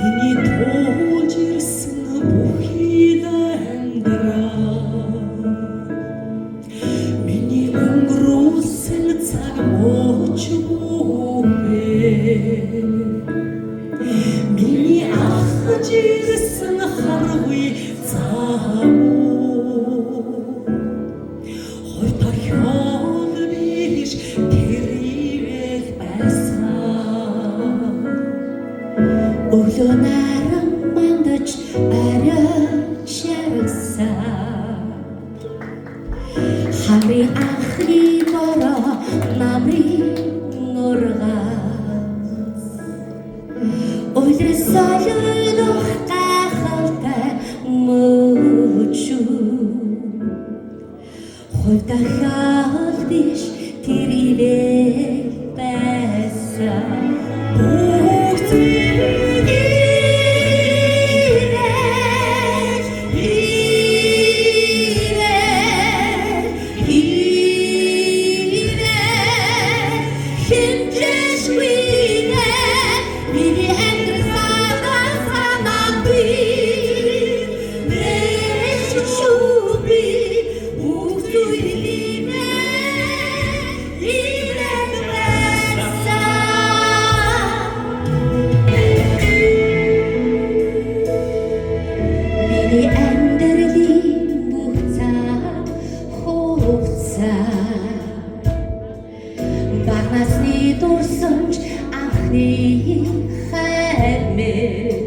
Миний туулж ирсэн бүхий амьдраа миний өнгөрүүлсэн цаг мөчгөө миний ахж ирсэн харгүй цаамуу хойто хёл биш тэрийг байсан өглөө наран мандаж арай шаргасан хамрын анхны бороо намрын нургаас өдрөс солиулах гайхалтай мөчүү хойто хёл биш тэрийг байсан Багнасны дурсамж анхны хаймээ